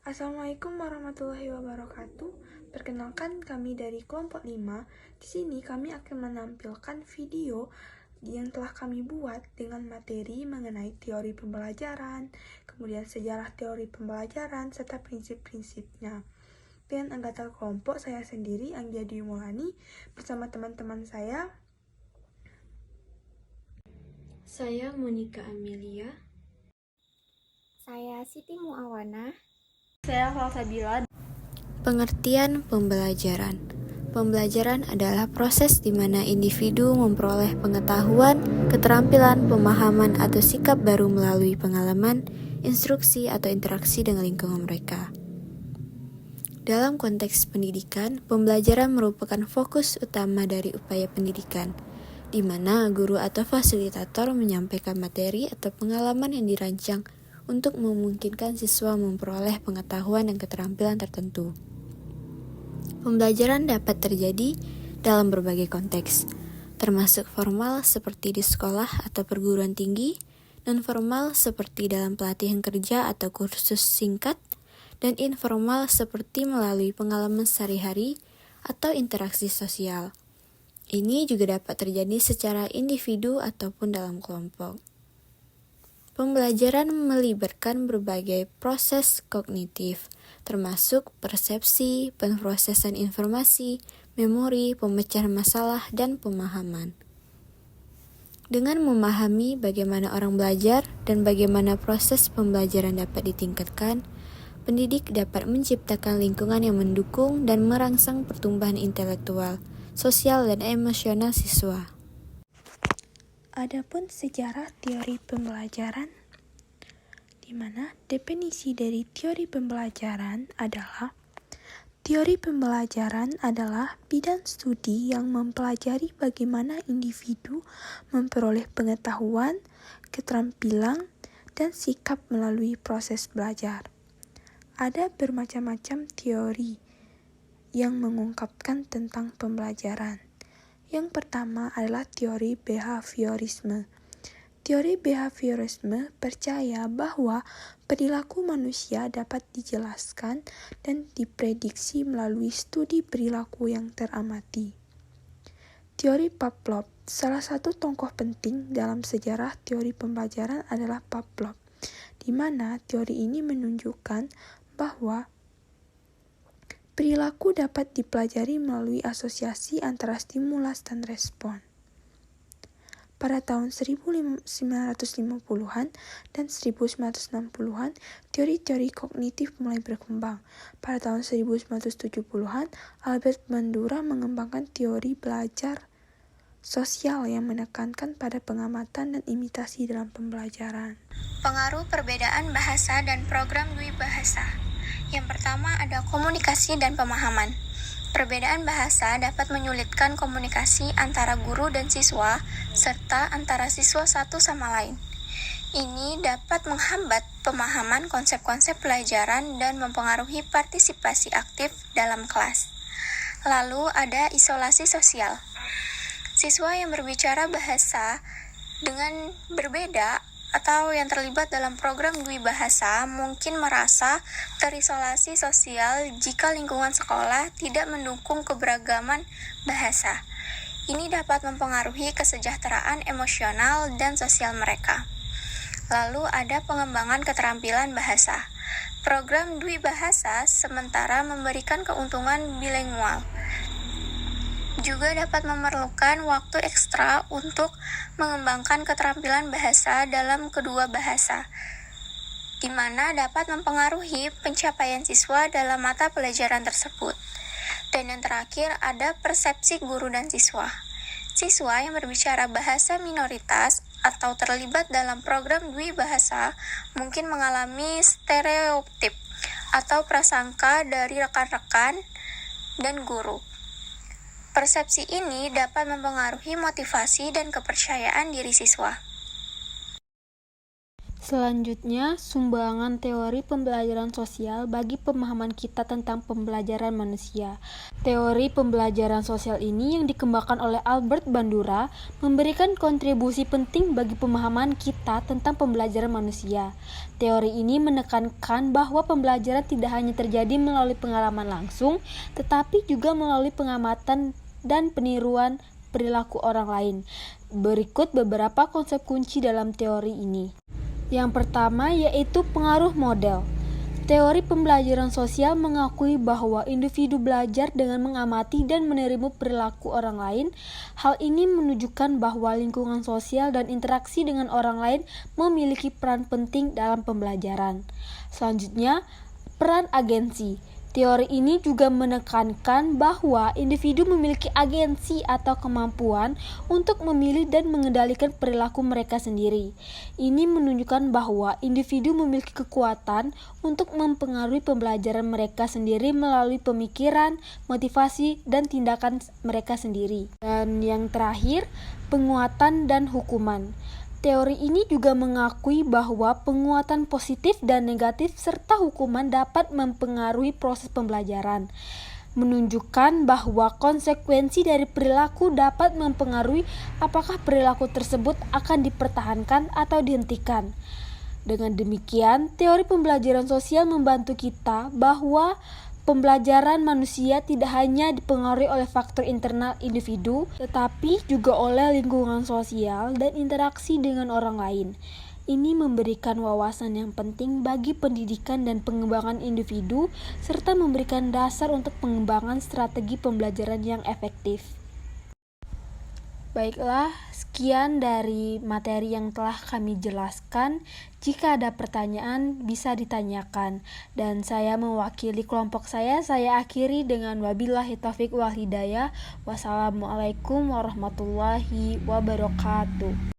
Assalamualaikum warahmatullahi wabarakatuh. Perkenalkan, kami dari kelompok 5. Di sini kami akan menampilkan video yang telah kami buat dengan materi mengenai teori pembelajaran, kemudian sejarah teori pembelajaran, serta prinsip-prinsipnya. Dengan anggota kelompok saya sendiri, Anggia Dwi Maulani, bersama teman-teman saya. Saya Monica Amelia. Saya Siti Muawana. Saya Salsabila. Pengertian pembelajaran. Pembelajaran adalah proses di mana individu memperoleh pengetahuan, keterampilan, pemahaman, atau sikap baru melalui pengalaman, instruksi, atau interaksi dengan lingkungan mereka. Dalam konteks pendidikan, pembelajaran merupakan fokus utama dari upaya pendidikan, di mana guru atau fasilitator menyampaikan materi atau pengalaman yang dirancang untuk memungkinkan siswa memperoleh pengetahuan dan keterampilan tertentu. Pembelajaran dapat terjadi dalam berbagai konteks, termasuk formal seperti di sekolah atau perguruan tinggi, non-formal seperti dalam pelatihan kerja atau kursus singkat, dan informal seperti melalui pengalaman sehari-hari atau interaksi sosial. Ini juga dapat terjadi secara individu ataupun dalam kelompok. Pembelajaran melibatkan berbagai proses kognitif, termasuk persepsi, pemrosesan informasi, memori, pemecahan masalah, dan pemahaman. Dengan memahami bagaimana orang belajar dan bagaimana proses pembelajaran dapat ditingkatkan, pendidik dapat menciptakan lingkungan yang mendukung dan merangsang pertumbuhan intelektual, sosial, dan emosional siswa. Adapun sejarah teori pembelajaran, di mana definisi dari teori pembelajaran adalah bidang studi yang mempelajari bagaimana individu memperoleh pengetahuan, keterampilan, dan sikap melalui proses belajar. Ada bermacam-macam teori yang mengungkapkan tentang pembelajaran. Yang pertama adalah teori behaviorisme. Teori behaviorisme percaya bahwa perilaku manusia dapat dijelaskan dan diprediksi melalui studi perilaku yang teramati. Teori Pavlov. Salah satu tokoh penting dalam sejarah teori pembelajaran adalah Pavlov, di mana teori ini menunjukkan bahwa perilaku dapat dipelajari melalui asosiasi antara stimulus dan respon. Pada tahun 1950-an dan 1960-an, teori-teori kognitif mulai berkembang. Pada tahun 1970-an, Albert Bandura mengembangkan teori belajar sosial yang menekankan pada pengamatan dan imitasi dalam pembelajaran. Pengaruh perbedaan bahasa dan program dwibahasa. Yang pertama ada komunikasi dan pemahaman. Perbedaan bahasa dapat menyulitkan komunikasi antara guru dan siswa, serta antara siswa satu sama lain. Ini dapat menghambat pemahaman konsep-konsep pelajaran dan mempengaruhi partisipasi aktif dalam kelas. Lalu ada isolasi sosial. Siswa yang berbicara bahasa dengan berbeda atau yang terlibat dalam program dwibahasa mungkin merasa terisolasi sosial jika lingkungan sekolah tidak mendukung keberagaman bahasa. Ini dapat mempengaruhi kesejahteraan emosional dan sosial mereka. Lalu ada pengembangan keterampilan bahasa. Program dwibahasa sementara memberikan keuntungan bilingual, juga dapat memerlukan waktu ekstra untuk mengembangkan keterampilan bahasa dalam kedua bahasa, di mana dapat mempengaruhi pencapaian siswa dalam mata pelajaran tersebut. Dan yang terakhir ada persepsi guru dan siswa. Siswa yang berbicara bahasa minoritas atau terlibat dalam program dwibahasa mungkin mengalami stereotip atau prasangka dari rekan-rekan dan guru. Persepsi ini dapat mempengaruhi motivasi dan kepercayaan diri siswa. Selanjutnya, sumbangan teori pembelajaran sosial bagi pemahaman kita tentang pembelajaran manusia. Teori pembelajaran sosial ini yang dikembangkan oleh Albert Bandura memberikan kontribusi penting bagi pemahaman kita tentang pembelajaran manusia. Teori ini menekankan bahwa pembelajaran tidak hanya terjadi melalui pengalaman langsung, tetapi juga melalui pengamatan dan peniruan perilaku orang lain. Berikut beberapa konsep kunci dalam teori ini. Yang pertama yaitu pengaruh model. Teori pembelajaran sosial mengakui bahwa individu belajar dengan mengamati dan menerima perilaku orang lain. Hal ini menunjukkan bahwa lingkungan sosial dan interaksi dengan orang lain memiliki peran penting dalam pembelajaran. Selanjutnya, peran agensi. Teori ini juga menekankan bahwa individu memiliki agensi atau kemampuan untuk memilih dan mengendalikan perilaku mereka sendiri. Ini menunjukkan bahwa individu memiliki kekuatan untuk mempengaruhi pembelajaran mereka sendiri melalui pemikiran, motivasi, dan tindakan mereka sendiri. Dan yang terakhir, penguatan dan hukuman. Teori ini juga mengakui bahwa penguatan positif dan negatif serta hukuman dapat mempengaruhi proses pembelajaran, menunjukkan bahwa konsekuensi dari perilaku dapat mempengaruhi apakah perilaku tersebut akan dipertahankan atau dihentikan. Dengan demikian, teori pembelajaran sosial membantu kita bahwa pembelajaran manusia tidak hanya dipengaruhi oleh faktor internal individu, tetapi juga oleh lingkungan sosial dan interaksi dengan orang lain. Ini memberikan wawasan yang penting bagi pendidikan dan pengembangan individu, serta memberikan dasar untuk pengembangan strategi pembelajaran yang efektif. Baiklah, sekian dari materi yang telah kami jelaskan. Jika ada pertanyaan, bisa ditanyakan. Dan saya mewakili kelompok saya akhiri dengan wabillahi taufiq wal hidayah. Wassalamualaikum warahmatullahi wabarakatuh.